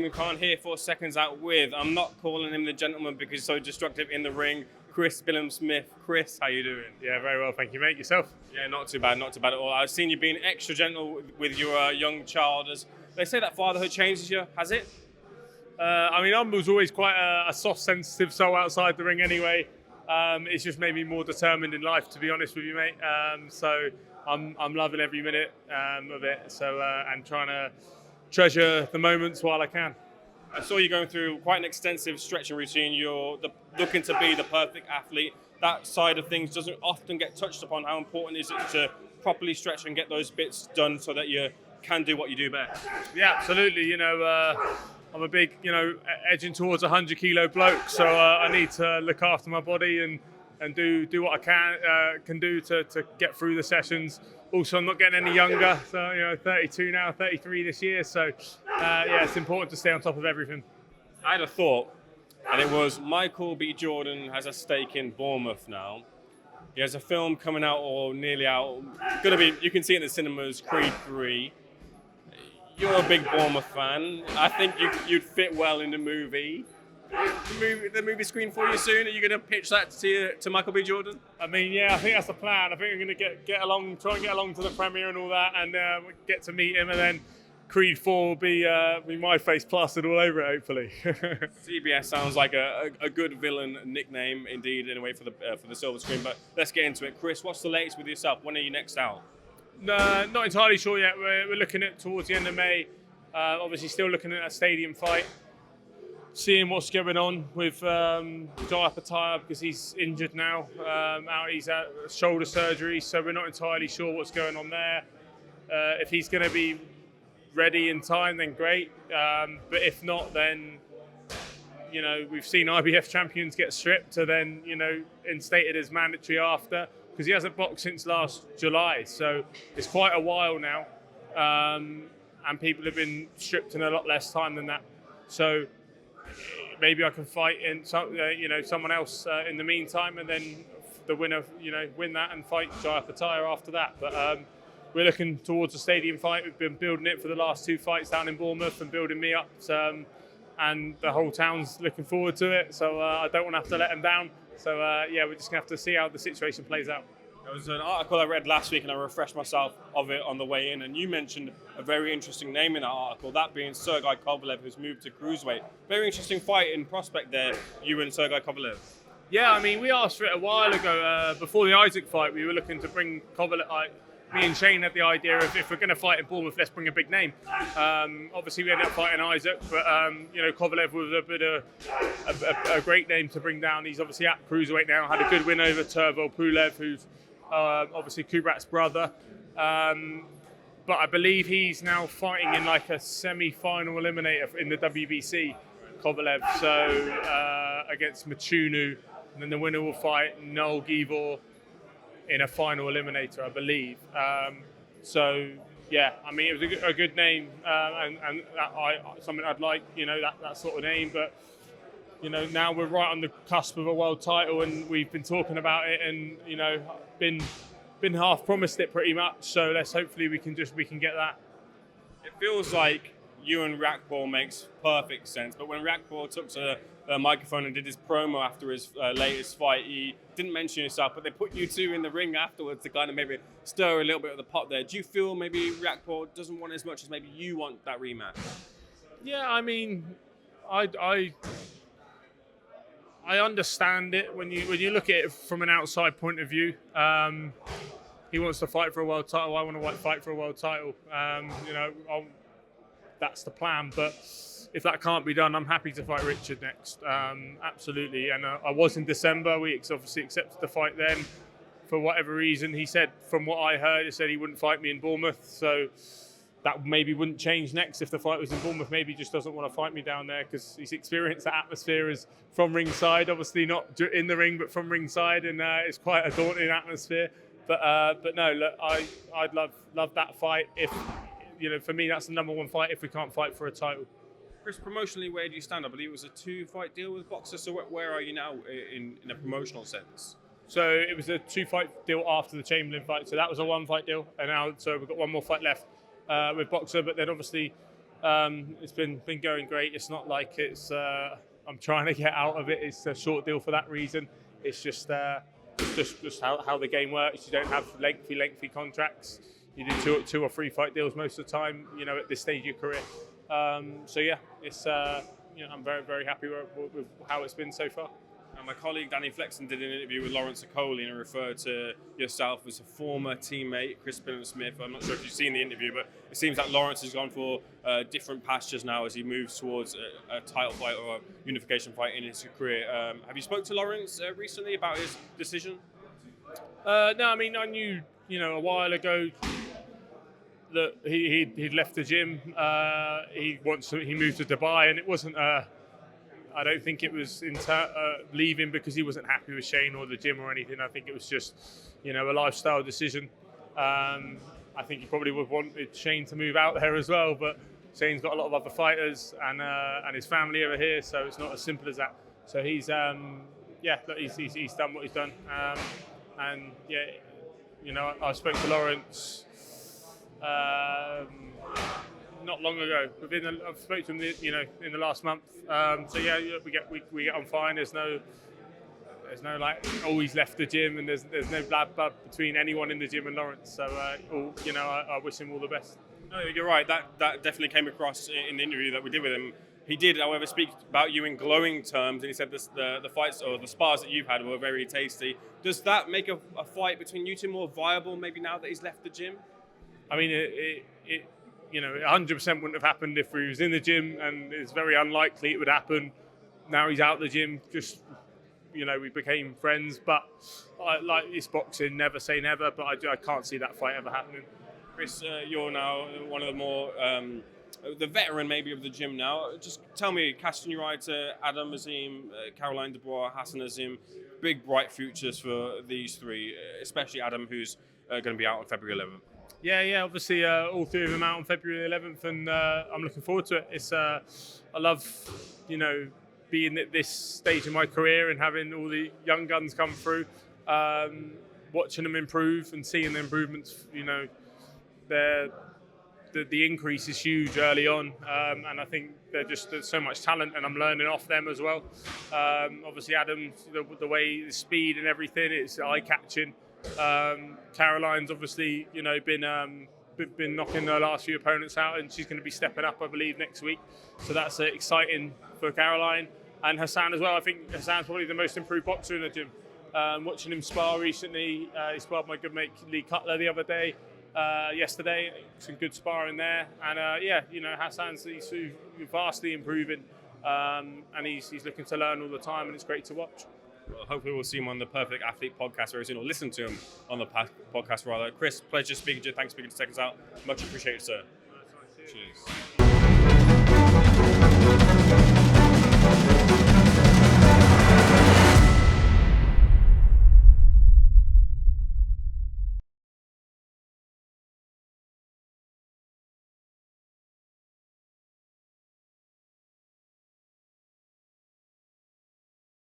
Ayman Khan here for Seconds Out with, I'm not calling him the gentleman because he's so destructive in the ring, Chris Billam-Smith. Chris, how you doing? Yeah, very well, thank you, mate. Yourself? Yeah, not too bad at all. I've seen you being extra gentle with your young child. As they say that fatherhood changes you, has it? I was always quite a soft, sensitive soul outside the ring anyway. It's just made me more determined in life, to be honest with you, mate. So I'm loving every minute of it. So and trying to treasure the moments while I can. I saw you going through quite an extensive stretching routine. You're looking to be the perfect athlete. That side of things doesn't often get touched upon. How important is it to properly stretch and get those bits done so that you can do what you do best? Yeah, absolutely. I'm a big, edging towards 100 kilo bloke, so I need to look after my body and do what I can do to get through the sessions. Also, I'm not getting any younger, so 32 now, 33 this year. So it's important to stay on top of everything. I had a thought, and it was Michael B. Jordan has a stake in Bournemouth now. He has a film coming out or nearly out. You can see it in the cinemas, Creed 3. You're a big Bournemouth fan. I think you'd fit well in the movie. The movie screen for you soon. Are you going to pitch that to Michael B. Jordan? I think that's the plan. I think I'm going to try and get along to the premiere and all that, and get to meet him, and then Creed 4 will be my face plastered all over it, hopefully. CBS sounds like a good villain nickname indeed, in a way, for the silver screen. But let's get into it. Chris, what's the latest with yourself? When are you next out? No, not entirely sure yet. We're looking at towards the end of May. Obviously, still looking at a stadium fight. Seeing what's going on with Jai Pataya because he's injured now. He's at shoulder surgery, so we're not entirely sure what's going on there. If he's going to be ready in time, then great. But if not, then we've seen IBF champions get stripped to then instated as mandatory after. Because he hasn't boxed since last July, so it's quite a while now, and people have been stripped in a lot less time than that. So maybe I can fight in someone else in the meantime, and then the winner, win that and fight Jai Pataya after that. But we're looking towards a stadium fight. We've been building it for the last 2 fights down in Bournemouth and building me up, and the whole town's looking forward to it. So I don't want to have to let them down. So, we're just going to have to see how the situation plays out. There was an article I read last week and I refreshed myself of it on the way in, and you mentioned a very interesting name in that article, that being Sergey Kovalev, who's moved to cruiserweight. Very interesting fight in prospect there, you and Sergey Kovalev. Yeah, we asked for it a while ago. Before the Isaac fight, we were looking to bring Kovalev. Me and Shane had the idea of, if we're going to fight in Bournemouth, let's bring a big name. Obviously, we ended up fighting Isaac, but Kovalev was a great name to bring down. He's obviously at cruiserweight now. Had a good win over Turvo Pulev, who's obviously Kubrat's brother. But I believe he's now fighting in like a semi-final eliminator in the WBC, Kovalev. So against Machunu, and then the winner will fight Noel Givor in a final eliminator, I believe. It was a good name, and something I'd like, that sort of name. But now we're right on the cusp of a world title, and we've been talking about it, and been half promised it pretty much. So let's hopefully we can get that. It feels like you and Rakpor makes perfect sense, but when Rakpor took to the microphone and did his promo after his latest fight, he didn't mention yourself, but they put you two in the ring afterwards to kind of maybe stir a little bit of the pot there. Do you feel maybe Rakpor doesn't want as much as maybe you want that rematch? Yeah, I understand it when you look at it from an outside point of view. He wants to fight for a world title. I want to fight for a world title. That's the plan. But if that can't be done, I'm happy to fight Richard next. Absolutely. And I was in December. We obviously accepted the fight then. For whatever reason, he said, from what I heard, he said he wouldn't fight me in Bournemouth. So that maybe wouldn't change next if the fight was in Bournemouth. Maybe he just doesn't want to fight me down there because he's experienced that atmosphere as from ringside. Obviously not in the ring, but from ringside, and it's quite a daunting atmosphere. But no, look, I'd love that fight. If for me, that's the number one fight. If we can't fight for a title. Chris, promotionally, where do you stand? I believe it was a 2-fight deal with Boxer. So where are you now in a promotional sense? So it was a 2-fight deal after the Chamberlain fight. So that was a 1-fight deal, and now we've got one more fight left with Boxer. But then obviously It's been going great. It's not like it's I'm trying to get out of it. It's a short deal for that reason. It's just how the game works. You don't have lengthy contracts. You do two or three fight deals most of the time, at this stage of your career. So yeah, it's I'm very, very happy with how it's been so far. And my colleague Danny Flexen did an interview with Lawrence Okolie and referred to yourself as a former teammate, Chris Billam-Smith. I'm not sure if you've seen the interview, but it seems that Lawrence has gone for different pastures now as he moves towards a title fight or a unification fight in his career. Have you spoke to Lawrence recently about his decision? No, I mean, I knew, a while ago that he'd left the gym. He moved to Dubai, and it wasn't I don't think it was leaving because he wasn't happy with Shane or the gym or anything. I think it was just, a lifestyle decision. I think he probably would have wanted Shane to move out there as well, but Shane's got a lot of other fighters and his family over here, so it's not as simple as that. So he's done what he's done, and I spoke to Lawrence not long ago. I've spoken to him, in the last month. So yeah, we get on fine. There's no like always left the gym, and there's no bad blood between anyone in the gym and Lawrence. So I wish him all the best. No, you're right. That definitely came across in the interview that we did with him. He did, however, speak about you in glowing terms, and he said the fights or the spars that you've had were very tasty. Does that make a fight between you two more viable, maybe now that he's left the gym? I mean, it 100% wouldn't have happened if he was in the gym, and it's very unlikely it would happen. Now he's out of the gym, just, we became friends, but like it's boxing, never say never, but I can't see that fight ever happening. Chris, you're now one of the more, the veteran maybe of the gym now. Just tell me, casting your eye to Adam Azim, Caroline Dubois, Hassan Azim, big bright futures for these three, especially Adam, who's going to be out on February 11th. Yeah. Obviously, all three of them out on February 11th, and I'm looking forward to it. It's I love, being at this stage in my career and having all the young guns come through, watching them improve and seeing the improvements. The increase is huge early on, and I think there's so much talent, and I'm learning off them as well. Obviously, Adam, the way, the speed and everything, it's eye-catching. Caroline's obviously, been knocking her last few opponents out, and she's going to be stepping up, I believe, next week. So that's exciting for Caroline, and Hassan as well. I think Hassan's probably the most improved boxer in the gym. Watching him spar recently, he sparred my good mate Lee Cutler the other day. Yesterday, some good sparring there, and Hassan's he's vastly improving, and he's looking to learn all the time, and it's great to watch. Well, hopefully we'll see him on the Perfect Athlete podcast very soon, or listen to him on the podcast rather. Chris, pleasure speaking to you. Thanks for speaking to Seconds Out. Much appreciated, sir. Cheers.